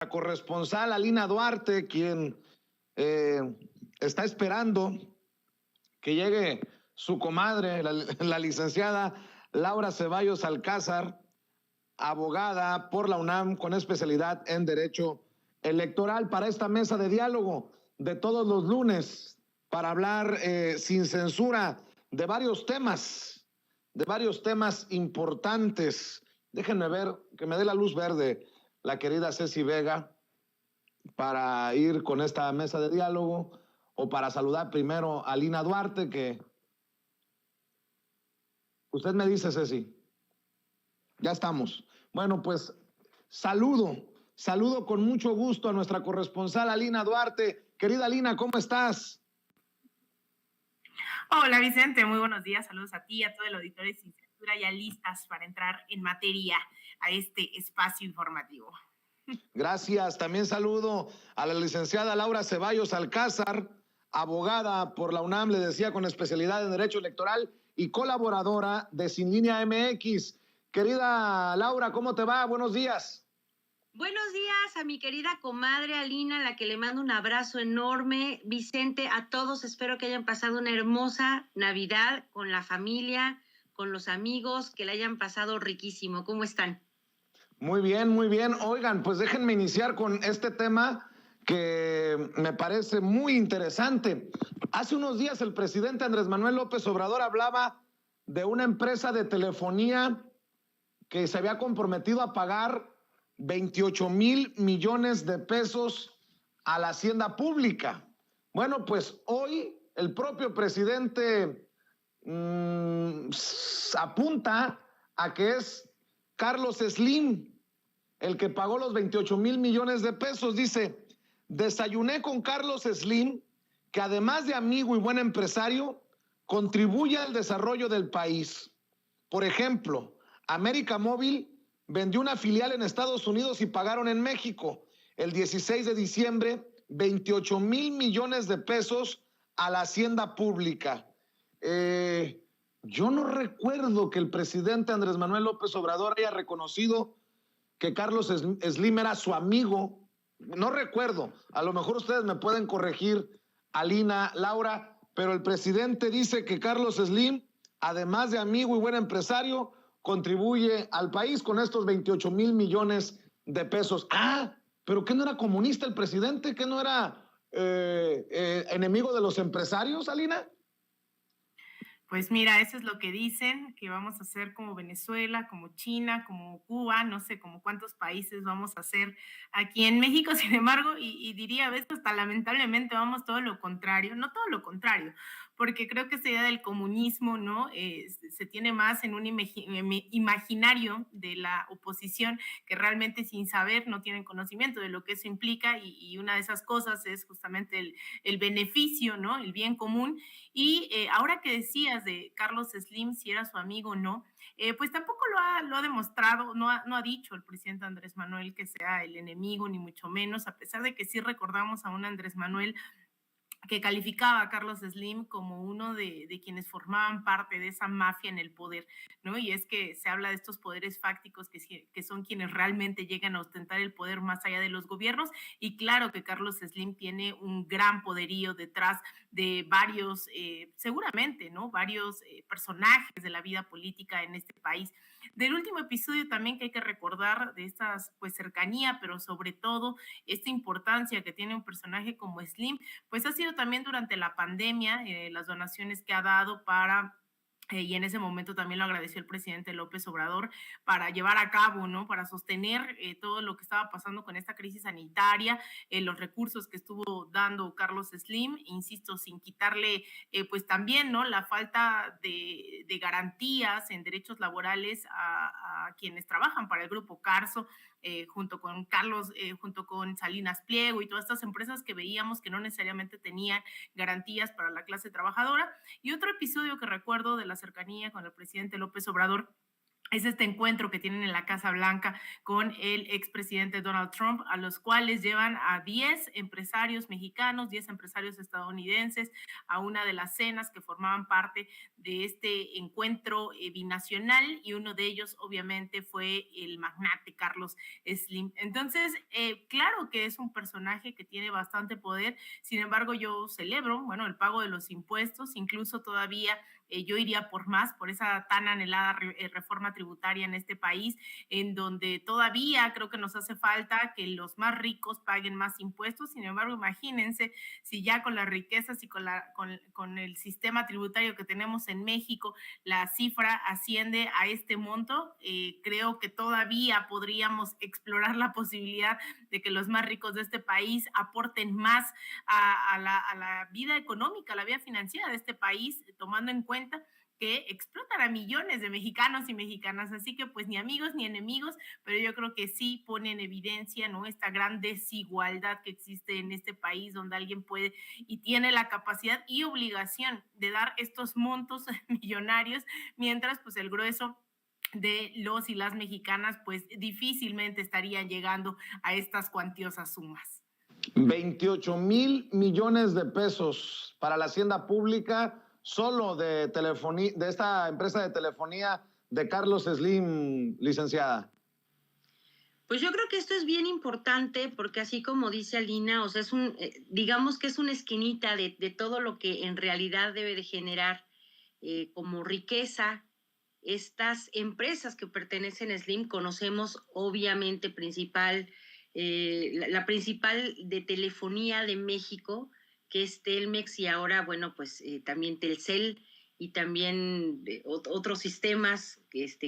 La corresponsal Alina Duarte, quien está esperando que llegue su comadre, la licenciada Laura Ceballos Alcázar, abogada por la UNAM con especialidad en Derecho Electoral, para esta mesa de diálogo de todos los lunes para hablar sin censura de varios temas importantes. Déjenme ver, que me dé la luz verde la querida Ceci Vega para ir con esta mesa de diálogo, o para saludar primero a Alina Duarte, que usted me dice, Ceci. Ya estamos. Bueno, pues saludo con mucho gusto a nuestra corresponsal Alina Duarte. Querida Alina, ¿cómo estás? Hola Vicente, muy buenos días, saludos a ti, a todo el auditorio Sin Censura, ya listas para entrar en materia a este espacio informativo. Gracias, también saludo a la licenciada Laura Ceballos Alcázar, abogada por la UNAM, le decía, con especialidad en Derecho Electoral y colaboradora de Sin Línea MX. Querida Laura, ¿cómo te va? Buenos días. Buenos días a mi querida comadre Alina, a la que le mando un abrazo enorme. Vicente, a todos espero que hayan pasado una hermosa Navidad con la familia, con los amigos, que la hayan pasado riquísimo. ¿Cómo están? Muy bien, muy bien. Oigan, pues déjenme iniciar con este tema que me parece muy interesante. Hace unos días el presidente Andrés Manuel López Obrador hablaba de una empresa de telefonía que se había comprometido a pagar 28,000 millones de pesos a la hacienda pública. Bueno, pues hoy el propio presidente apunta a que es Carlos Slim el que pagó los 28,000 millones de pesos. Dice: desayuné con Carlos Slim, que además de amigo y buen empresario, contribuye al desarrollo del país. Por ejemplo, América Móvil vendió una filial en Estados Unidos y pagaron en México el 16 de diciembre 28,000 millones de pesos a la hacienda pública. Yo no recuerdo que el presidente Andrés Manuel López Obrador haya reconocido que Carlos Slim era su amigo. No recuerdo, a lo mejor ustedes me pueden corregir, Alina, Laura, pero el presidente dice que Carlos Slim, además de amigo y buen empresario, contribuye al país con estos 28,000 millones de pesos. Pero ¿qué no era comunista el presidente? ¿Qué no era enemigo de los empresarios, Alina? Pues mira, eso es lo que dicen, que vamos a hacer como Venezuela, como China, como Cuba, no sé, como cuántos países vamos a hacer aquí en México. Sin embargo, y diría a veces hasta lamentablemente vamos todo lo contrario, no todo lo contrario, porque creo que esta idea del comunismo, ¿no? Se tiene más en un imaginario de la oposición, que realmente sin saber no tienen conocimiento de lo que eso implica, y una de esas cosas es justamente el beneficio, ¿no? El bien común. Y ahora que decías de Carlos Slim, si era su amigo o no, pues tampoco lo ha demostrado, no ha dicho el presidente Andrés Manuel que sea el enemigo, ni mucho menos, a pesar de que sí recordamos a un Andrés Manuel que calificaba a Carlos Slim como uno de quienes formaban parte de esa mafia en el poder, ¿no? Y es que se habla de estos poderes fácticos que son quienes realmente llegan a ostentar el poder más allá de los gobiernos, y claro que Carlos Slim tiene un gran poderío detrás de varios, seguramente, ¿no? Varios personajes de la vida política en este país. Del último episodio también que hay que recordar de estas, pues, cercanía, pero sobre todo esta importancia que tiene un personaje como Slim, pues ha sido también durante la pandemia, las donaciones que ha dado para y en ese momento también lo agradeció el presidente López Obrador, para llevar a cabo, ¿no? Para sostener todo lo que estaba pasando con esta crisis sanitaria, los recursos que estuvo dando Carlos Slim, insisto, sin quitarle, pues también, ¿no? La falta de garantías en derechos laborales a quienes trabajan para el Grupo Carso, junto con Carlos, junto con Salinas Pliego y todas estas empresas que veíamos que no necesariamente tenían garantías para la clase trabajadora. Y otro episodio que recuerdo de la cercanía con el presidente López Obrador es este encuentro que tienen en la Casa Blanca con el expresidente Donald Trump, a los cuales llevan a 10 empresarios mexicanos, 10 empresarios estadounidenses, a una de las cenas que formaban parte de este encuentro binacional, y uno de ellos obviamente fue el magnate Carlos Slim. Entonces, claro que es un personaje que tiene bastante poder, sin embargo yo celebro, bueno, el pago de los impuestos, incluso todavía yo iría por más, por esa tan anhelada reforma tributaria en este país, en donde todavía creo que nos hace falta que los más ricos paguen más impuestos. Sin embargo, imagínense si ya con las riquezas y con el sistema tributario que tenemos en México, la cifra asciende a este monto. Creo que todavía podríamos explorar la posibilidad de que los más ricos de este país aporten más a la vida económica, a la vida financiera de este país, tomando en cuenta que explotan a millones de mexicanos y mexicanas. Así que pues ni amigos ni enemigos, pero yo creo que sí pone en evidencia, ¿no?, esta gran desigualdad que existe en este país, donde alguien puede y tiene la capacidad y obligación de dar estos montos millonarios, mientras pues el grueso de los y las mexicanas pues difícilmente estarían llegando a estas cuantiosas sumas. 28,000 millones de pesos para la hacienda pública solo de telefonía, de esta empresa de telefonía de Carlos Slim, licenciada. Pues yo creo que esto es bien importante porque así como dice Alina, o sea, es digamos que es una esquinita de todo lo que en realidad debe de generar como riqueza estas empresas que pertenecen a Slim. Conocemos obviamente la principal de telefonía de México, que es Telmex, y ahora, bueno, pues también Telcel, y también otros sistemas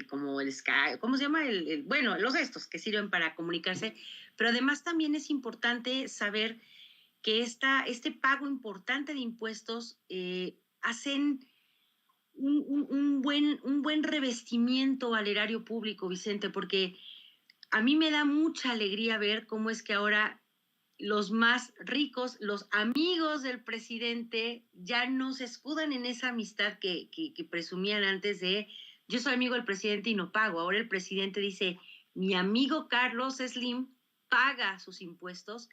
como el Sky, ¿cómo se llama? Bueno, los estos que sirven para comunicarse, pero además también es importante saber que este pago importante de impuestos hacen un buen revestimiento al erario público, Vicente, porque a mí me da mucha alegría ver cómo es que ahora los más ricos, los amigos del presidente, ya no se escudan en esa amistad que presumían antes de yo soy amigo del presidente y no pago. Ahora el presidente dice, mi amigo Carlos Slim paga sus impuestos,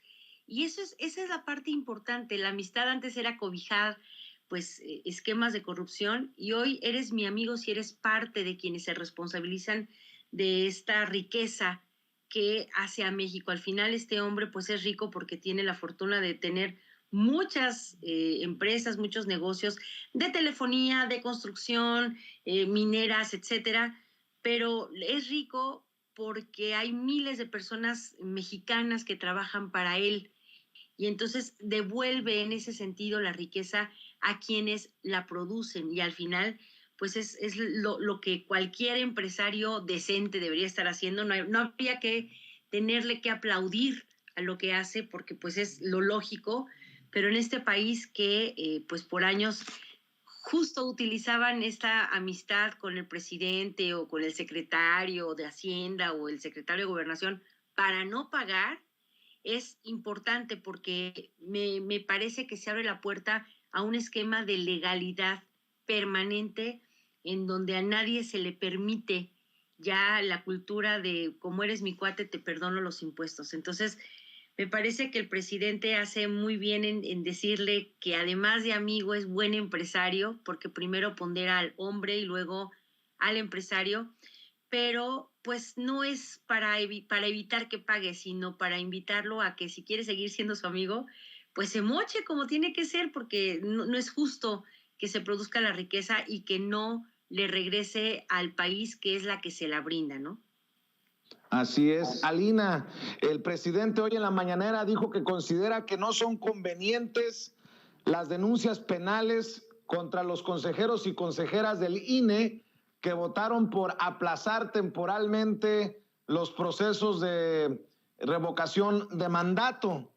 y esa es la parte importante. La amistad antes era cobijar pues esquemas de corrupción, y hoy eres mi amigo si eres parte de quienes se responsabilizan de esta riqueza que hace a México. Al final este hombre pues es rico porque tiene la fortuna de tener muchas empresas, muchos negocios de telefonía, de construcción, mineras, etcétera, pero es rico porque hay miles de personas mexicanas que trabajan para él, y entonces devuelve en ese sentido la riqueza a quienes la producen, y al final pues es lo que cualquier empresario decente debería estar haciendo. No habría que tenerle que aplaudir a lo que hace, porque pues es lo lógico, pero en este país que pues por años justo utilizaban esta amistad con el presidente o con el secretario de Hacienda o el secretario de Gobernación para no pagar, es importante porque me parece que se abre la puerta a un esquema de legalidad permanente en donde a nadie se le permite ya la cultura de como eres mi cuate, te perdono los impuestos. Entonces, me parece que el presidente hace muy bien en decirle que además de amigo es buen empresario, porque primero pondera al hombre y luego al empresario, pero pues no es para evitar que pague, sino para invitarlo a que si quiere seguir siendo su amigo, pues se moche como tiene que ser, porque no es justo que se produzca la riqueza y que no le regrese al país, que es la que se la brinda, ¿no? Así es. Alina, el presidente hoy en la mañanera dijo que considera que no son convenientes las denuncias penales contra los consejeros y consejeras del INE que votaron por aplazar temporalmente los procesos de revocación de mandato,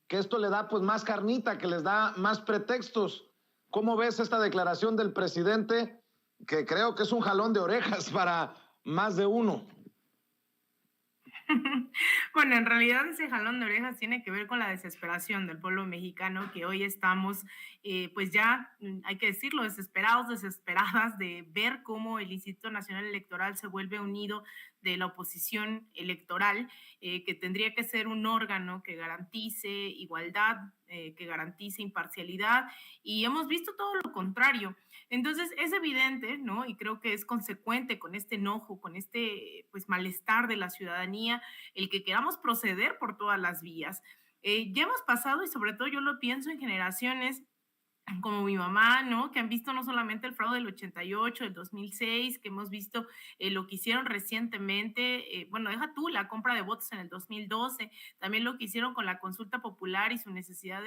que esto le da pues más carnita, que les da más pretextos. ¿Cómo ves esta declaración del presidente, que creo que es un jalón de orejas para más de uno? Bueno, en realidad ese jalón de orejas tiene que ver con la desesperación del pueblo mexicano, que hoy estamos, pues ya, hay que decirlo, desesperados, desesperadas de ver cómo el Instituto Nacional Electoral se vuelve unido de la oposición electoral, que tendría que ser un órgano que garantice igualdad, que garantice imparcialidad, y hemos visto todo lo contrario. Entonces, es evidente, ¿no? Y creo que es consecuente con este enojo, con este, pues, malestar de la ciudadanía, el que queramos proceder por todas las vías. Ya hemos pasado, y sobre todo yo lo pienso en generaciones como mi mamá, ¿no? Que han visto no solamente el fraude del 88, del 2006, que hemos visto lo que hicieron recientemente, bueno, deja tú la compra de votos en el 2012, también lo que hicieron con la consulta popular y su necesidad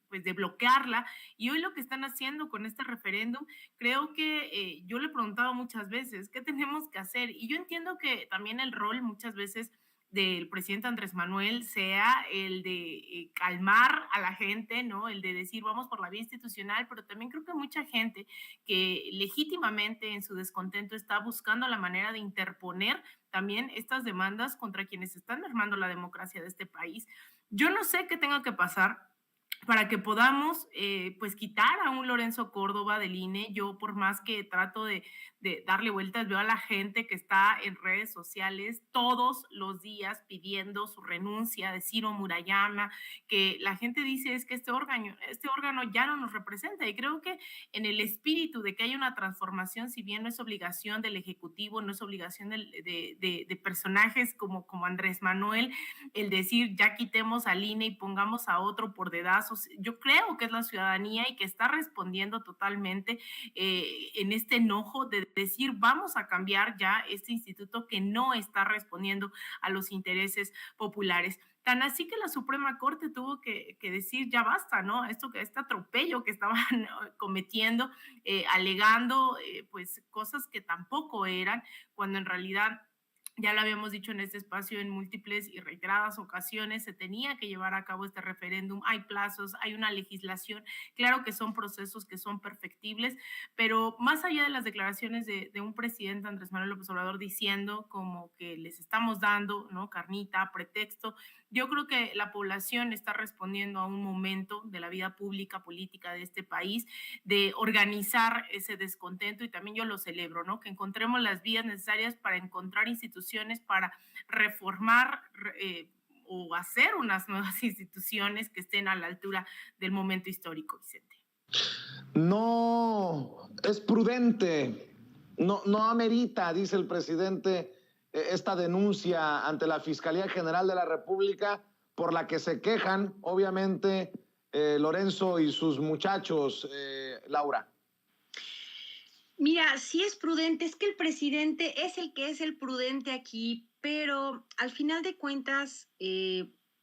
pues de bloquearla, y hoy lo que están haciendo con este referéndum, creo que yo le he preguntado muchas veces, ¿qué tenemos que hacer? Y yo entiendo que también el rol muchas veces del presidente Andrés Manuel sea el de calmar a la gente, ¿no? El de decir vamos por la vía institucional, pero también creo que hay mucha gente que legítimamente en su descontento está buscando la manera de interponer también estas demandas contra quienes están mermando la democracia de este país. Yo no sé qué tenga que pasar para que podamos pues quitar a un Lorenzo Córdoba del INE. Yo por más que trato de darle vueltas, veo a la gente que está en redes sociales todos los días pidiendo su renuncia de Ciro Murayama, que la gente dice es que este órgano ya no nos representa, y creo que en el espíritu de que haya una transformación, si bien no es obligación del Ejecutivo, no es obligación de personajes como Andrés Manuel, el decir ya quitemos al INE y pongamos a otro por dedazos. Yo creo que es la ciudadanía y que está respondiendo totalmente en este enojo de decir vamos a cambiar ya este instituto que no está respondiendo a los intereses populares. Tan así que la Suprema Corte tuvo que decir ya basta, ¿no? Este atropello que estaban cometiendo, alegando pues cosas que tampoco eran, cuando en realidad ya lo habíamos dicho en este espacio en múltiples y reiteradas ocasiones, se tenía que llevar a cabo este referéndum, hay plazos, hay una legislación, claro que son procesos que son perfectibles, pero más allá de las declaraciones de un presidente, Andrés Manuel López Obrador, diciendo como que les estamos dando, ¿no? Carnita, pretexto, yo creo que la población está respondiendo a un momento de la vida pública, política de este país, de organizar ese descontento, y también yo lo celebro, ¿no? Que encontremos las vías necesarias para encontrar instituciones, para reformar o hacer unas nuevas instituciones que estén a la altura del momento histórico, Vicente. No es prudente, no amerita, dice el presidente, esta denuncia ante la Fiscalía General de la República por la que se quejan, obviamente, Lorenzo y sus muchachos, Laura. Mira, sí es prudente, es que el presidente es el que es el prudente aquí, pero al final de cuentas,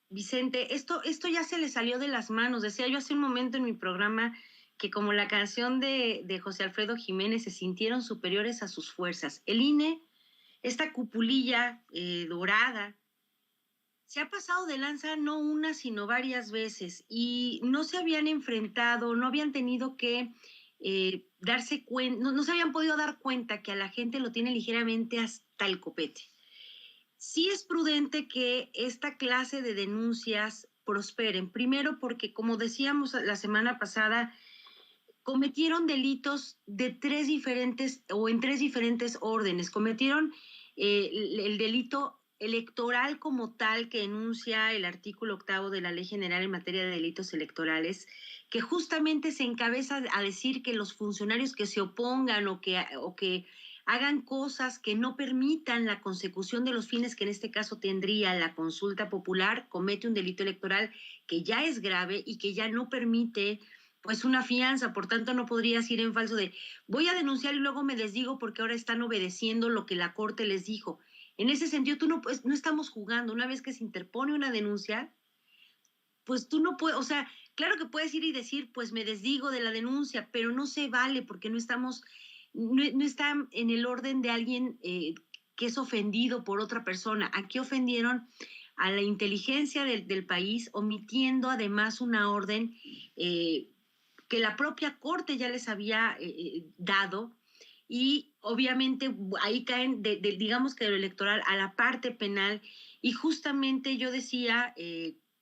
Vicente, esto ya se le salió de las manos. Decía yo hace un momento en mi programa que como la canción de José Alfredo Jiménez, se sintieron superiores a sus fuerzas. El INE, esta cupulilla dorada, se ha pasado de lanza no una, sino varias veces, y no se habían enfrentado, no habían tenido que darse cuenta, no se habían podido dar cuenta que a la gente lo tiene ligeramente hasta el copete. Sí es prudente que esta clase de denuncias prosperen, primero porque, como decíamos la semana pasada, cometieron delitos de en tres diferentes órdenes. Cometieron el delito electoral como tal, que enuncia el artículo 8 de la Ley General en materia de delitos electorales, que justamente se encabeza a decir que los funcionarios que se opongan o que hagan cosas que no permitan la consecución de los fines que en este caso tendría la consulta popular, comete un delito electoral que ya es grave y que ya no permite pues una fianza. Por tanto no podrías ir en falso de voy a denunciar y luego me desdigo porque ahora están obedeciendo lo que la Corte les dijo. En ese sentido, no estamos jugando. Una vez que se interpone una denuncia, pues tú no puedes, o sea, claro que puedes ir y decir, pues me desdigo de la denuncia, pero no se vale porque no está en el orden de alguien que es ofendido por otra persona. Aquí ofendieron a la inteligencia del país, omitiendo además una orden que la propia Corte ya les había dado, y obviamente ahí caen, digamos que de lo electoral a la parte penal, y justamente yo decía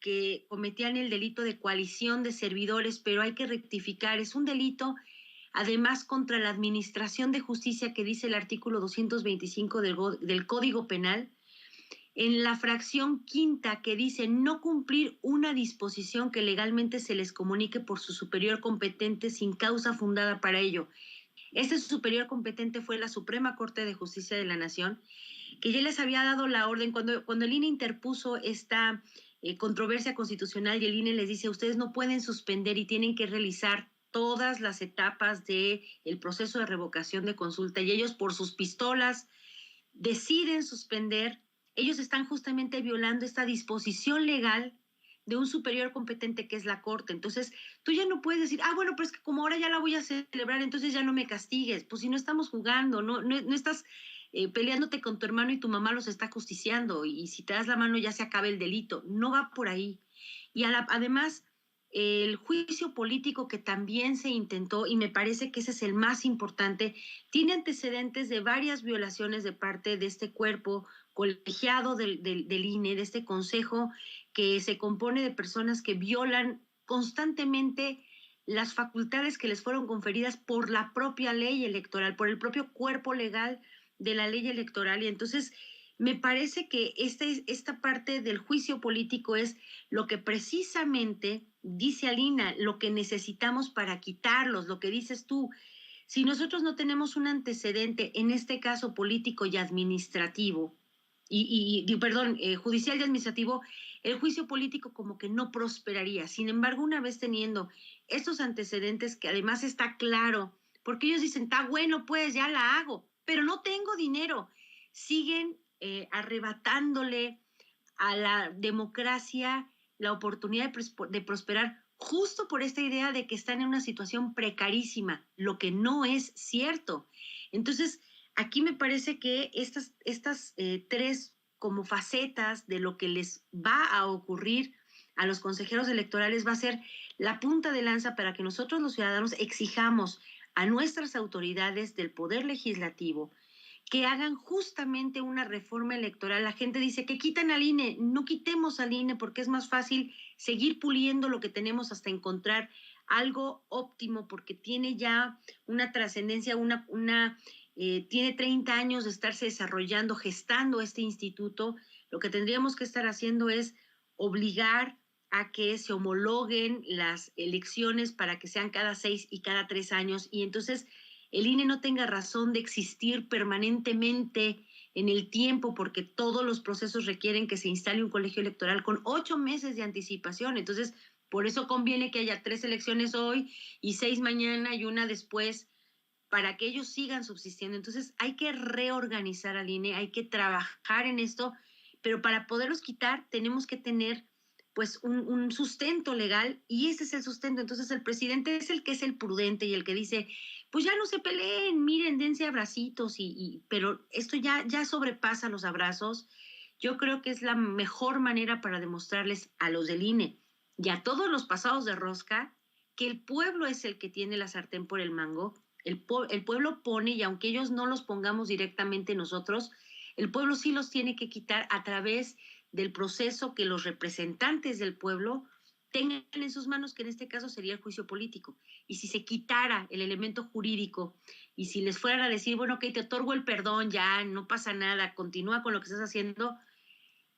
que cometían el delito de coalición de servidores, pero hay que rectificar, es un delito además contra la administración de justicia que dice el artículo 225 del Código Penal, en la fracción quinta que dice no cumplir una disposición que legalmente se les comunique por su superior competente sin causa fundada para ello. Este superior competente fue la Suprema Corte de Justicia de la Nación, que ya les había dado la orden cuando el INE interpuso esta controversia constitucional, y el INE les dice, ustedes no pueden suspender y tienen que realizar todas las etapas del proceso de revocación de consulta, y ellos por sus pistolas deciden suspender. Ellos están justamente violando esta disposición legal de un superior competente que es la Corte. Entonces, tú ya no puedes decir, bueno, pero es que como ahora ya la voy a celebrar, entonces ya no me castigues. Pues si no estamos jugando, no estás peleándote con tu hermano y tu mamá los está justiciando, y si te das la mano ya se acaba el delito. No va por ahí. Y además, el juicio político que también se intentó, y me parece que ese es el más importante, tiene antecedentes de varias violaciones de parte de este cuerpo colegiado del INE, de este consejo que se compone de personas que violan constantemente las facultades que les fueron conferidas por la propia ley electoral, por el propio cuerpo legal de la ley electoral. Y entonces me parece que esta parte del juicio político es lo que precisamente dice Alina, lo que necesitamos para quitarlos, lo que dices tú. Si nosotros no tenemos un antecedente, en este caso político y administrativo, judicial y administrativo, el juicio político como que no prosperaría. Sin embargo, una vez teniendo estos antecedentes, que además está claro, porque ellos dicen, está bueno, pues ya la hago, pero no tengo dinero, siguen arrebatándole a la democracia la oportunidad de prosperar justo por esta idea de que están en una situación precarísima, lo que no es cierto. Entonces, aquí me parece que estas tres como facetas de lo que les va a ocurrir a los consejeros electorales va a ser la punta de lanza para que nosotros los ciudadanos exijamos a nuestras autoridades del Poder Legislativo que hagan justamente una reforma electoral. La gente dice que quitan al INE. No quitemos al INE, porque es más fácil seguir puliendo lo que tenemos hasta encontrar algo óptimo, porque tiene ya una trascendencia, tiene 30 años de estarse desarrollando, gestando este instituto. Lo que tendríamos que estar haciendo es obligar a que se homologuen las elecciones para que sean cada 6 y cada 3 años, y entonces el INE no tenga razón de existir permanentemente en el tiempo, porque todos los procesos requieren que se instale un colegio electoral con 8 meses de anticipación. Entonces, por eso conviene que haya 3 elecciones hoy y 6 mañana y una después, para que ellos sigan subsistiendo. Entonces, hay que reorganizar al INE, hay que trabajar en esto, pero para poderlos quitar tenemos que tener pues un sustento legal, y ese es el sustento. Entonces, el presidente es el que es el prudente y el que dice, pues ya no se peleen, miren, dense abracitos, pero esto ya sobrepasa los abrazos. Yo creo que es la mejor manera para demostrarles a los del INE y a todos los pasados de rosca que el pueblo es el que tiene la sartén por el mango. El pueblo pone, y aunque ellos no los pongamos directamente nosotros, el pueblo sí los tiene que quitar a través del proceso que los representantes del pueblo tengan en sus manos, que en este caso sería el juicio político. Y si se quitara el elemento jurídico, y si les fueran a decir, bueno, ok, te otorgo el perdón, ya no pasa nada, continúa con lo que estás haciendo,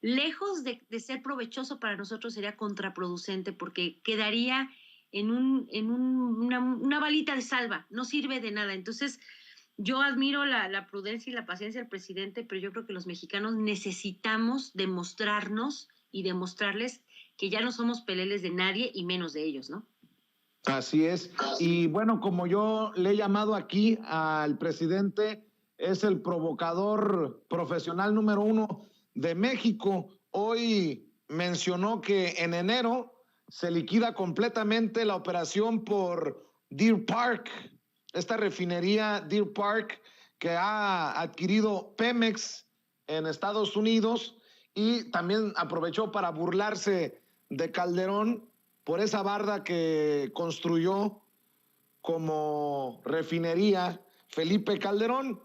lejos de ser provechoso para nosotros, sería contraproducente, porque quedaría en una balita de salva, no sirve de nada. Entonces, yo admiro la prudencia y la paciencia del presidente, pero yo creo que los mexicanos necesitamos demostrarnos y demostrarles que ya no somos peleles de nadie y menos de ellos, ¿no? Así es. Y bueno, como yo le he llamado aquí al presidente, es el provocador profesional número 1 de México. Hoy mencionó que en enero se liquida completamente la operación por Deer Park, esta refinería Deer Park que ha adquirido Pemex en Estados Unidos, y también aprovechó para burlarse de Calderón por esa barda que construyó como refinería Felipe Calderón.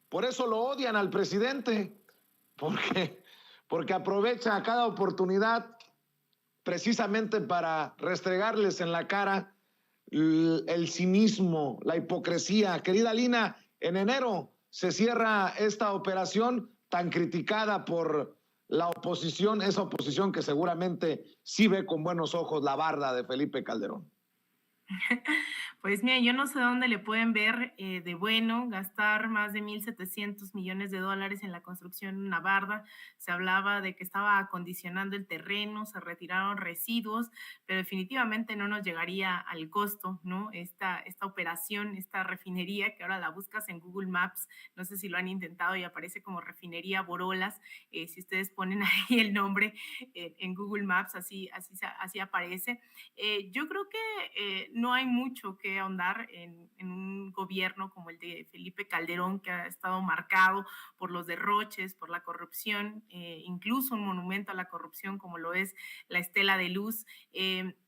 Por eso lo odian al presidente, porque aprovecha cada oportunidad precisamente para restregarles en la cara el cinismo, la hipocresía. Querida Lina, en enero se cierra esta operación tan criticada por la oposición, esa oposición que seguramente sí ve con buenos ojos la barda de Felipe Calderón. Pues mira, yo no sé dónde le pueden ver de bueno gastar más de 1.700 millones de dólares en la construcción de una barda. Se hablaba de que estaba acondicionando el terreno, se retiraron residuos, pero definitivamente no nos llegaría al costo, ¿no? Esta operación, esta refinería que ahora la buscas en Google Maps, no sé si lo han intentado y aparece como refinería Borolas. Si ustedes ponen ahí el nombre en Google Maps, así aparece. Yo creo que no hay mucho que ahondar en un gobierno como el de Felipe Calderón, que ha estado marcado por los derroches, por la corrupción, incluso un monumento a la corrupción como lo es la Estela de Luz.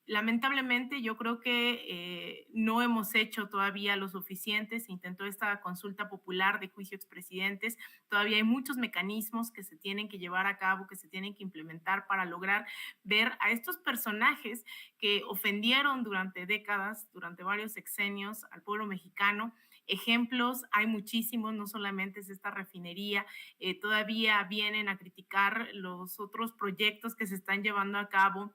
Lamentablemente yo creo que no hemos hecho todavía lo suficiente. Se intentó esta consulta popular de juicio expresidentes. Todavía hay muchos mecanismos que se tienen que llevar a cabo, que se tienen que implementar para lograr ver a estos personajes que ofendieron durante décadas, durante varios sexenios al pueblo mexicano. Ejemplos hay muchísimos, no solamente es esta refinería, todavía vienen a criticar los otros proyectos que se están llevando a cabo,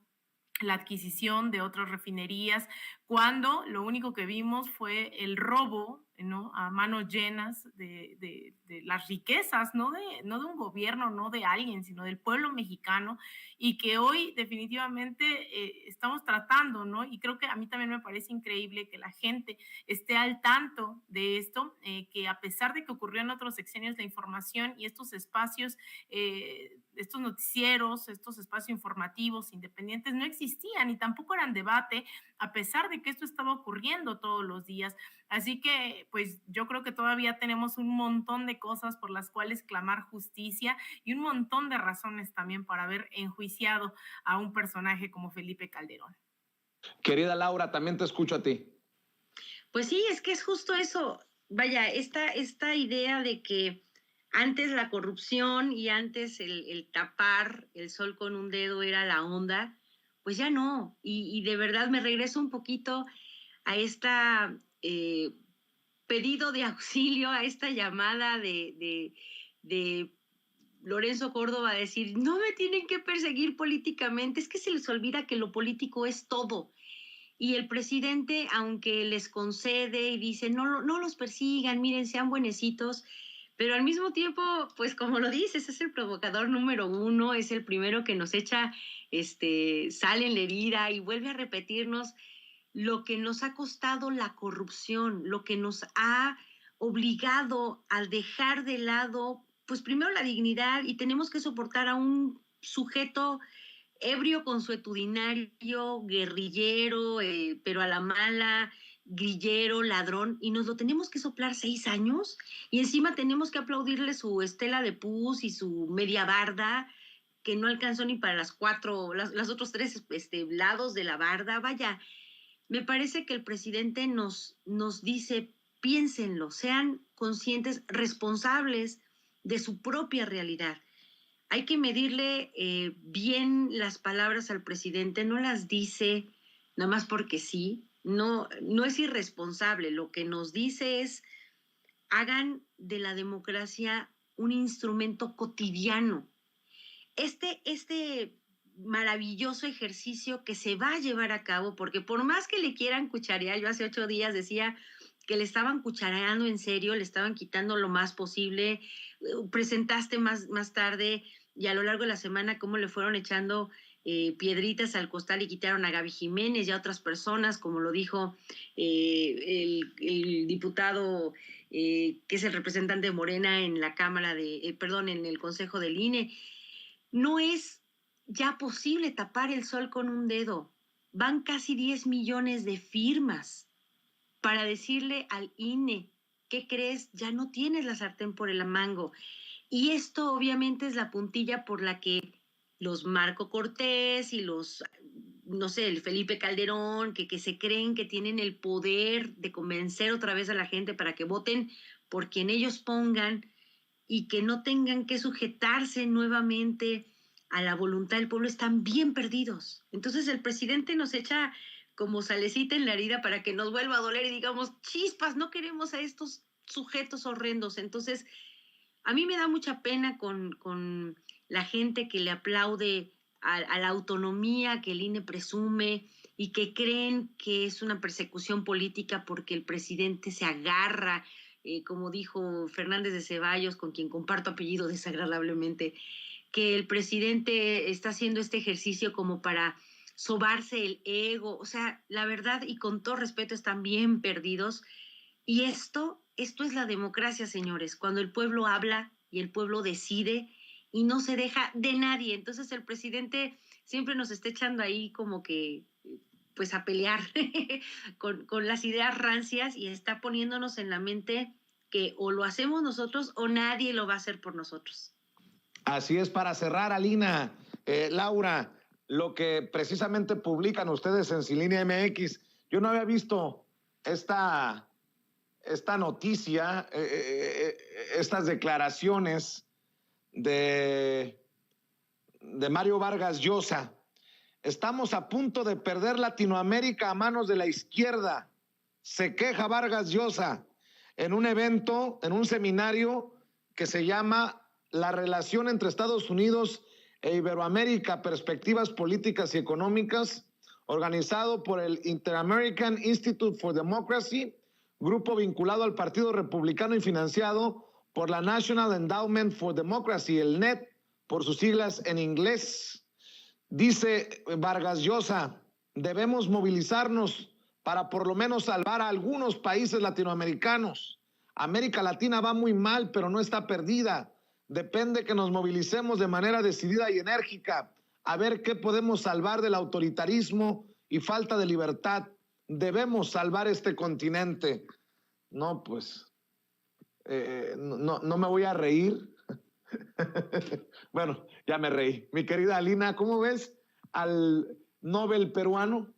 la adquisición de otras refinerías, cuando lo único que vimos fue el robo, ¿no?, a manos llenas de las riquezas, no de un gobierno, no de alguien, sino del pueblo mexicano, y que hoy definitivamente estamos tratando, ¿no? Y creo que a mí también me parece increíble que la gente esté al tanto de esto, que a pesar de que ocurrió en otros sexenios, la información y estos espacios, estos noticieros, estos espacios informativos independientes no existían y tampoco eran debate, a pesar de que esto estaba ocurriendo todos los días. Así que, pues yo creo que todavía tenemos un montón de cosas por las cuales clamar justicia y un montón de razones también para haber enjuiciado a un personaje como Felipe Calderón. Querida Laura, también te escucho a ti. Pues sí, es que es justo eso. Vaya, esta idea de que antes la corrupción y antes el tapar el sol con un dedo era la onda, pues ya no. Y de verdad me regreso un poquito a esta pedido de auxilio, a esta llamada de Lorenzo Córdoba a decir, no me tienen que perseguir políticamente. Es que se les olvida que lo político es todo. Y el presidente, aunque les concede y dice, no los persigan, miren, sean buenecitos, pero al mismo tiempo, pues como lo dices, es el provocador número uno, es el primero que nos echa sal en la herida y vuelve a repetirnos lo que nos ha costado la corrupción, lo que nos ha obligado a dejar de lado, pues primero la dignidad, y tenemos que soportar a un sujeto ebrio, consuetudinario, guerrillero, pero a la mala, grillero, ladrón, y nos lo tenemos que soplar 6 años, y encima tenemos que aplaudirle su estela de pus y su media barda, que no alcanzó ni para las otros 3 lados de la barda. Vaya, me parece que el presidente nos dice, piénsenlo, sean conscientes, responsables de su propia realidad. Hay que medirle bien las palabras al presidente, no las dice nada más porque sí, no es irresponsable, lo que nos dice es, hagan de la democracia un instrumento cotidiano. Este maravilloso ejercicio que se va a llevar a cabo, porque por más que le quieran cucharear, yo hace 8 días decía que le estaban cuchareando en serio, le estaban quitando lo más posible, presentaste más tarde y a lo largo de la semana cómo le fueron echando piedritas al costal y quitaron a Gaby Jiménez y a otras personas, como lo dijo el diputado que es el representante de Morena en la Cámara en el Consejo del INE. No es ya posible tapar el sol con un dedo. Van casi 10 millones de firmas para decirle al INE, ¿qué crees? Ya no tienes la sartén por el mango. Y esto obviamente es la puntilla por la que los Marco Cortés y los, no sé, el Felipe Calderón, que se creen que tienen el poder de convencer otra vez a la gente para que voten por quien ellos pongan y que no tengan que sujetarse nuevamente a la voluntad del pueblo, están bien perdidos. Entonces el presidente nos echa como salecita en la herida para que nos vuelva a doler y digamos, chispas, no queremos a estos sujetos horrendos. Entonces, a mí me da mucha pena con la gente que le aplaude a la autonomía que el INE presume y que creen que es una persecución política porque el presidente se agarra, como dijo Fernández de Ceballos, con quien comparto apellido desagradablemente, que el presidente está haciendo este ejercicio como para sobarse el ego. O sea, la verdad, y con todo respeto, están bien perdidos. Y esto es la democracia, señores, cuando el pueblo habla y el pueblo decide y no se deja de nadie. Entonces el presidente siempre nos está echando ahí como que pues a pelear con las ideas rancias y está poniéndonos en la mente que o lo hacemos nosotros o nadie lo va a hacer por nosotros. Así es, para cerrar, Alina, Laura, lo que precisamente publican ustedes en Cilinea MX, yo no había visto esta noticia, estas declaraciones de Mario Vargas Llosa. Estamos a punto de perder Latinoamérica a manos de la izquierda. Se queja Vargas Llosa en un evento, en un seminario que se llama La relación entre Estados Unidos e Iberoamérica, perspectivas políticas y económicas, organizado por el Inter-American Institute for Democracy, grupo vinculado al Partido Republicano y financiado por la National Endowment for Democracy, el NED, por sus siglas en inglés. Dice Vargas Llosa, debemos movilizarnos para por lo menos salvar a algunos países latinoamericanos. América Latina va muy mal, pero no está perdida. Depende que nos movilicemos de manera decidida y enérgica a ver qué podemos salvar del autoritarismo y falta de libertad. Debemos salvar este continente. No, pues, no me voy a reír. Bueno, ya me reí. Mi querida Alina, ¿cómo ves al Nobel peruano?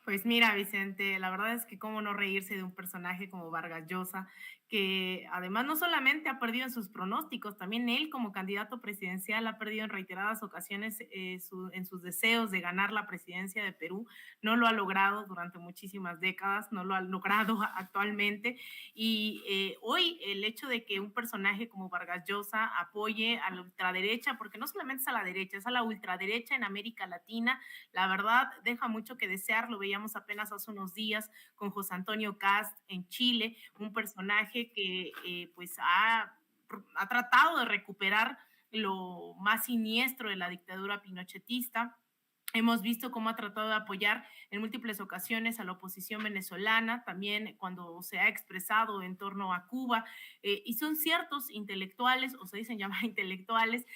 Pues mira, Vicente, la verdad es que cómo no reírse de un personaje como Vargas Llosa, que además no solamente ha perdido en sus pronósticos, también él como candidato presidencial ha perdido en reiteradas ocasiones en sus deseos de ganar la presidencia de Perú. No lo ha logrado durante muchísimas décadas, no lo ha logrado actualmente. Y hoy el hecho de que un personaje como Vargas Llosa apoye a la ultraderecha, porque no solamente es a la derecha, es a la ultraderecha en América Latina, la verdad deja mucho que desear. Lo veíamos apenas hace unos días con José Antonio Kast en Chile, un personaje que pues ha tratado de recuperar lo más siniestro de la dictadura pinochetista. Hemos visto cómo ha tratado de apoyar en múltiples ocasiones a la oposición venezolana, también cuando se ha expresado en torno a Cuba, y son ciertos intelectuales, o se dicen llamar intelectuales,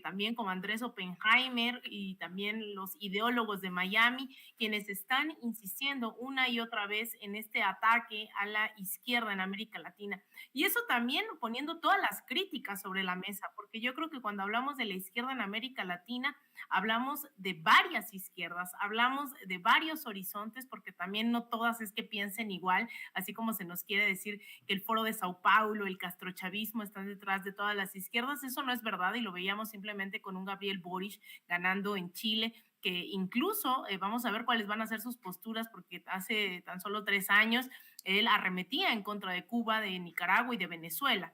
también como Andrés Oppenheimer y también los ideólogos de Miami, quienes están insistiendo una y otra vez en este ataque a la izquierda en América Latina. Y eso también poniendo todas las críticas sobre la mesa, porque yo creo que cuando hablamos de la izquierda en América Latina, hablamos de varias izquierdas, hablamos de varios horizontes, porque también no todas es que piensen igual, así como se nos quiere decir que el Foro de Sao Paulo, el castrochavismo están detrás de todas las izquierdas. Eso no es verdad y lo veíamos simplemente con un Gabriel Boric ganando en Chile, que incluso vamos a ver cuáles van a ser sus posturas, porque hace tan solo 3 años él arremetía en contra de Cuba, de Nicaragua y de Venezuela.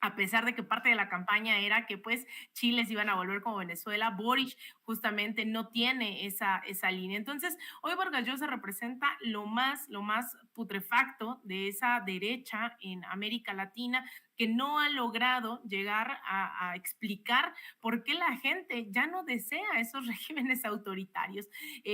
A pesar de que parte de la campaña era que pues Chile se iban a volver como Venezuela, Boric justamente no tiene esa línea. Entonces, hoy Vargas Llosa representa lo más putrefacto de esa derecha en América Latina, que no ha logrado llegar a explicar por qué la gente ya no desea esos regímenes autoritarios.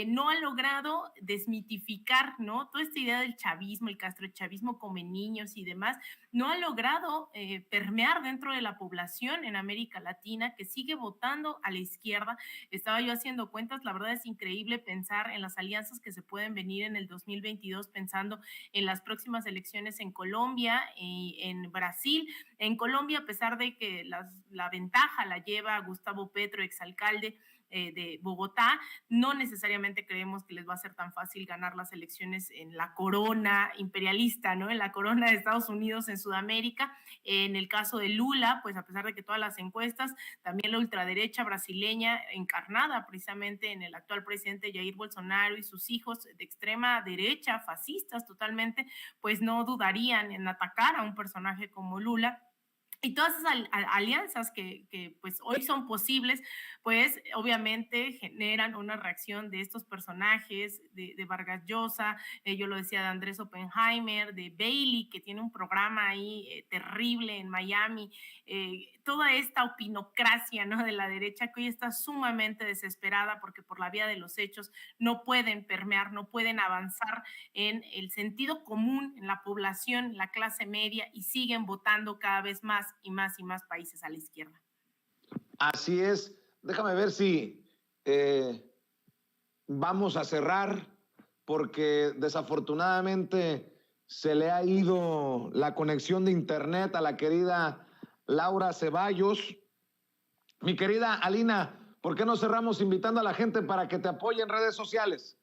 No ha logrado desmitificar, ¿no? Toda esta idea del chavismo, el castrochavismo come niños y demás, no ha logrado permear dentro de la población en América Latina, que sigue votando a la izquierda. Estaba yo haciendo cuentas, la verdad es increíble pensar en las alianzas que se pueden venir en el 2022, pensando en las próximas elecciones en Colombia y en Brasil, En Colombia, a pesar de que la ventaja la lleva Gustavo Petro, exalcalde de Bogotá, no necesariamente creemos que les va a ser tan fácil ganar las elecciones en la corona imperialista, ¿no? En la corona de Estados Unidos en Sudamérica. En el caso de Lula, pues a pesar de que todas las encuestas, también la ultraderecha brasileña, encarnada precisamente en el actual presidente Jair Bolsonaro y sus hijos de extrema derecha, fascistas totalmente, pues no dudarían en atacar a un personaje como Lula. Y todas esas alianzas que pues hoy son posibles, pues obviamente generan una reacción de estos personajes, de Vargas Llosa, yo lo decía, de Andrés Oppenheimer, de Bailey, que tiene un programa ahí terrible en Miami, toda esta opinocracia, ¿no?, de la derecha, que hoy está sumamente desesperada porque por la vía de los hechos no pueden permear, no pueden avanzar en el sentido común, en la población, en la clase media, y siguen votando cada vez más y más y más países a la izquierda. Así es. Déjame ver si vamos a cerrar, porque desafortunadamente se le ha ido la conexión de internet a la querida Laura Ceballos. Mi querida Alina, ¿por qué no cerramos invitando a la gente para que te apoye en redes sociales?